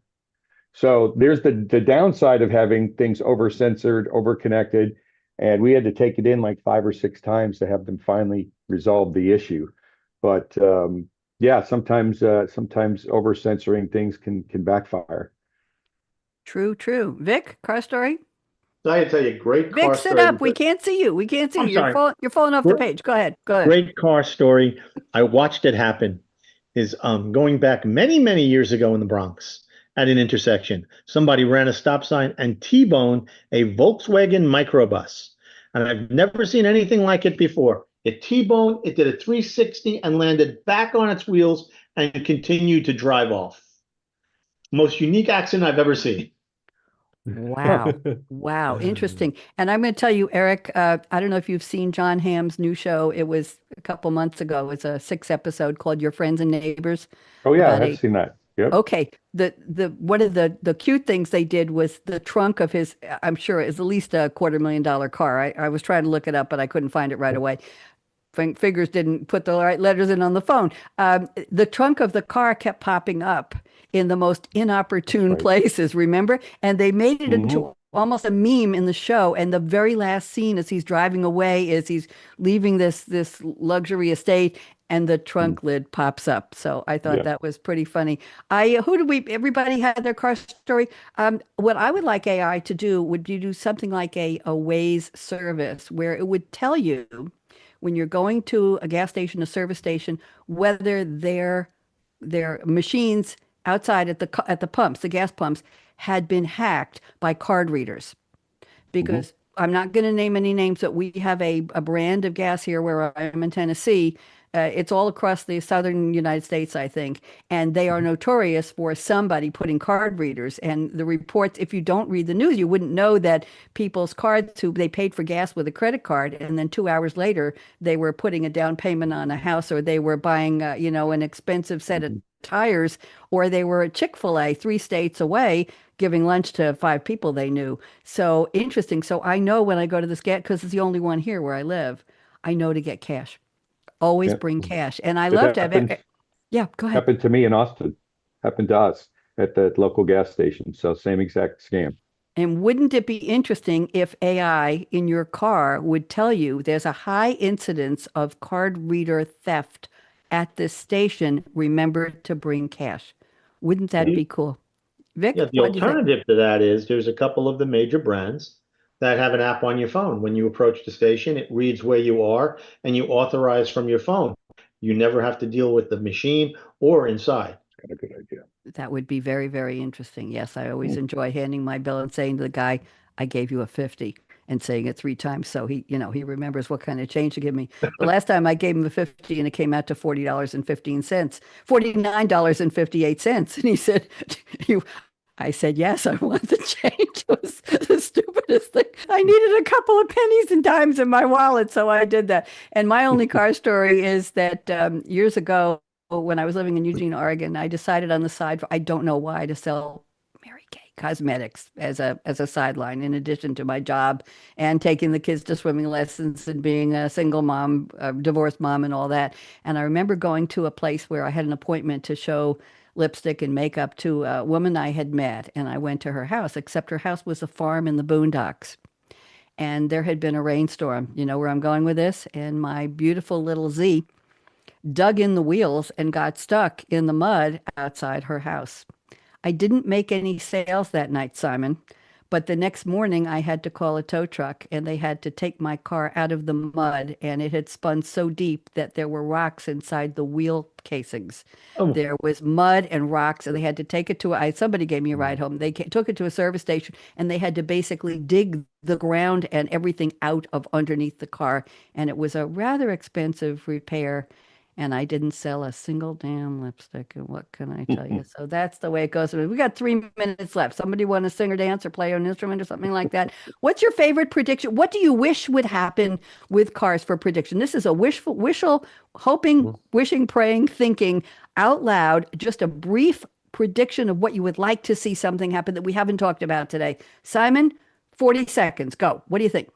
So there's the downside of having things over-sensored, over-connected, and we had to take it in like 5 or 6 times to have them finally resolve the issue. But yeah, sometimes over-censoring things can backfire. True. Vic, car story? So I can tell you, great car Vic, sit story. up. We can't see you. We can't see I'm you. sorry. You're falling off the page. Go ahead. Great car story. I watched it happen. Is going back many, many years ago in the Bronx at an intersection. Somebody ran a stop sign and T-boned a Volkswagen microbus. And I've never seen anything like it before. It T-boned, it did a 360 and landed back on its wheels and continued to drive off. Most unique accident I've ever seen. Wow. Interesting. And I'm going to tell you, Eric, I don't know if you've seen John Hamm's new show. It was a couple months ago. It was a 6-episode called Your Friends and Neighbors. Oh yeah, I've seen that. Yep. Okay. The one of the cute things they did was the trunk of his, I'm sure is at least a $250,000 car. I was trying to look it up, but I couldn't find it right away. Figures didn't put the right letters in on the phone. The trunk of the car kept popping up in the most inopportune places, remember? And they made it into almost a meme in the show. And the very last scene as he's driving away is he's leaving this luxury estate and the trunk lid pops up. So I thought that was pretty funny. Everybody had their car story. What I would like AI to do would be do something like a Waze service where it would tell you when you're going to a gas station, a service station, whether their machines outside at the pumps, the gas pumps, had been hacked by card readers. Because I'm not going to name any names, but we have a brand of gas here where I'm in Tennessee. It's all across the southern United States, I think, and they are notorious for somebody putting card readers. And the reports, if you don't read the news, you wouldn't know that people's cards, they paid for gas with a credit card, and then 2 hours later, they were putting a down payment on a house, or they were buying, an expensive set of tires, or they were at Chick-fil-A 3 states away giving lunch to 5 people they knew. So interesting. So I know when I go to this gas, because it's the only one here where I live, I know to get cash. always Yeah. bring cash. And I It love to have happened, yeah, go ahead. happened to me in Austin. Happened to us at the local gas station. So same exact scam. And wouldn't it be interesting if AI in your car would tell you there's a high incidence of card reader theft at this station? Remember to bring cash. Wouldn't that Yeah. be cool? Vic, Yeah, the what do you think? alternative to that is there's a couple of the major brands that have an app on your phone. When you approach the station, it reads where you are and you authorize from your phone. You never have to deal with the machine or inside. Got a good idea. That would be very, very interesting. Yes, I always enjoy handing my bill and saying to the guy, I gave you a 50 and saying it 3 times so he remembers what kind of change to give me. The last time I gave him a 50 and it came out to $40.15, $49.58. And he said, you I said, yes, I want the change. It was the stupidest thing. I needed a couple of pennies and dimes in my wallet, so I did that. And my only car story is that years ago, when I was living in Eugene, Oregon, I decided on the side, I don't know why, to sell Mary Kay cosmetics as a sideline, in addition to my job and taking the kids to swimming lessons and being a single mom, a divorced mom, and all that. And I remember going to a place where I had an appointment to show lipstick and makeup to a woman I had met, and I went to her house, except her house was a farm in the boondocks. And there had been a rainstorm. You know where I'm going with this? And my beautiful little Z dug in the wheels and got stuck in the mud outside her house. I didn't make any sales that night, Simon, but the next morning I had to call a tow truck and they had to take my car out of the mud, and it had spun so deep that there were rocks inside the wheel casings. Oh, There was mud and rocks, and they had to take it to somebody gave me a ride home. They took it to a service station, and they had to basically dig the ground and everything out of underneath the car, and it was a rather expensive repair. And I didn't sell a single damn lipstick. And what can I tell you? So that's the way it goes. We got 3 minutes left. Somebody want to sing or dance or play an instrument or something like that? What's your favorite prediction? What do you wish would happen with cars for prediction? This is a wishful, hoping, wishing, praying, thinking out loud. Just a brief prediction of what you would like to see something happen that we haven't talked about today. Simon, 40 seconds. Go. What do you think?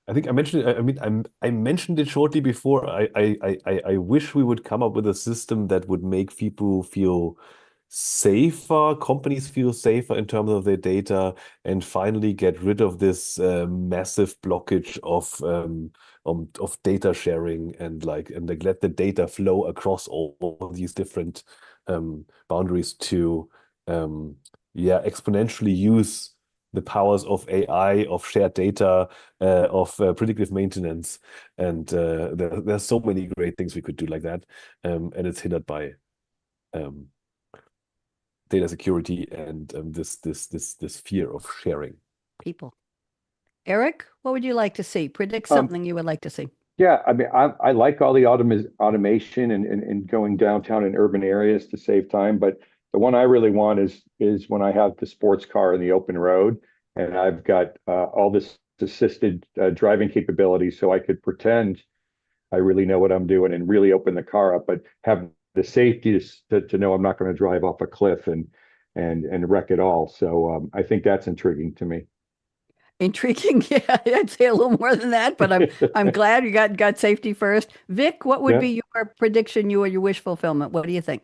I think I mentioned it. I mean, I mentioned it shortly before. I wish we would come up with a system that would make people feel safer, companies feel safer in terms of their data, and finally get rid of this massive blockage of data sharing and let the data flow across all these different boundaries to exponentially use the powers of AI, of shared data, of predictive maintenance, and there's so many great things we could do like that, and it's hindered by data security and this fear of sharing. People. Eric, what would you like to see? Predict Um, something you would like to see. Yeah, I mean, I like all the automation and going downtown in urban areas to save time, but the one I really want is when I have the sports car in the open road and I've got all this assisted driving capability, so I could pretend I really know what I'm doing and really open the car up, but have the safety to know I'm not going to drive off a cliff and wreck it all. So I think that's intriguing to me. Intriguing. Yeah, I'd say a little more than that, but I'm glad you got safety first. Vic, what would Yeah. be your prediction, or your wish fulfillment? What do you think?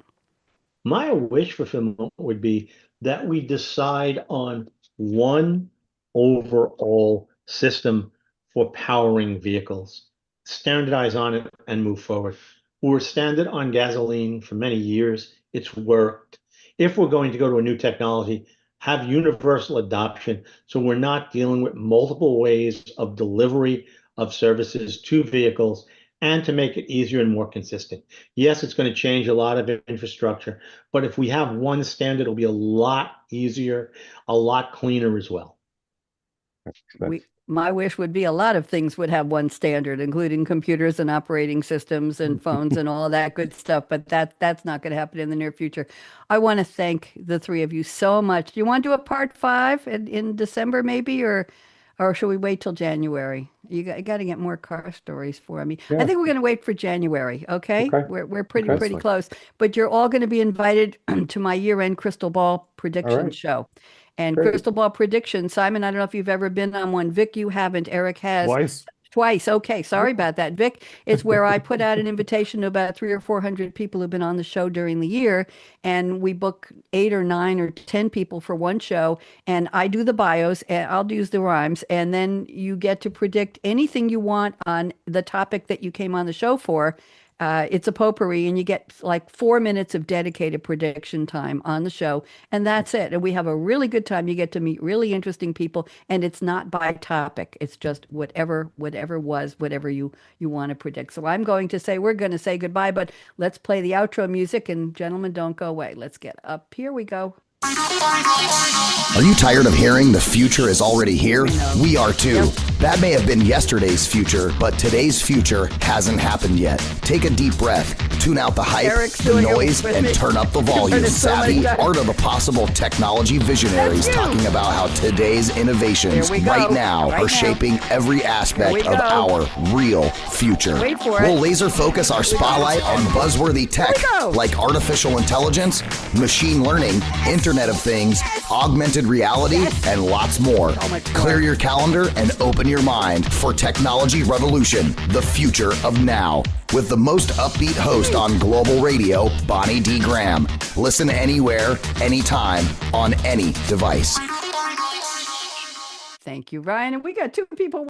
my wish fulfillment would be that we decide on one overall system for powering vehicles, standardize on it and move forward. We were standard on gasoline for many years. It's worked. If we're going to go to a new technology, have universal adoption so we're not dealing with multiple ways of delivery of services to vehicles, and to make it easier and more consistent. Yes, it's going to change a lot of infrastructure, but if we have one standard, it'll be a lot easier, a lot cleaner as well. My wish would be a lot of things would have one standard, including computers and operating systems and phones and all that good stuff. But that's not going to happen in the near future. I want to thank the three of you so much. Do you want to do a part 5 in December maybe, or should we wait till January? You got to get more car stories for me. I Yeah. think we're going to wait for January. Okay, Okay. we're pretty Okay. pretty close. But you're all going to be invited to my year-end crystal ball prediction right. show. And Great. crystal ball prediction, Simon, I don't know if you've ever been on one. Vic, you haven't. Eric has. Twice. Twice. Okay. Sorry about that, Vic. It's where I put out an invitation to about 300 or 400 people who've been on the show during the year. And we book 8 or 9 or 10 people for one show. And I do the bios and I'll use the rhymes. And then you get to predict anything you want on the topic that you came on the show for. It's a potpourri, and you get like 4 minutes of dedicated prediction time on the show, and that's it. And we have a really good time. You get to meet really interesting people, and it's not by topic. It's just whatever you want to predict. So we're going to say goodbye, but let's play the outro music, and gentlemen, don't go away. Let's get up. Here we go. Are you tired of hearing the future is already here? We are too. Yep. That may have been yesterday's future, but today's future hasn't happened yet. Take a deep breath, tune out the hype, Eric's the doing it noise, with and me. turn up the I've volume. heard it so many Savvy, times. art of the possible technology visionaries That's you. talking about how today's innovations Here we go. right now Right are now. shaping every aspect Here we of go. our real future. Wait for it. We'll laser focus our spotlight on buzzworthy tech Here we go. like artificial intelligence, machine learning, Internet of Things, augmented reality, and lots more. So much more. Clear your calendar and open your mind for Technology Revolution, the future of now. With the most upbeat host on global radio, Bonnie D. Graham. Listen anywhere, anytime, on any device. Thank you, Ryan. And we got 2 people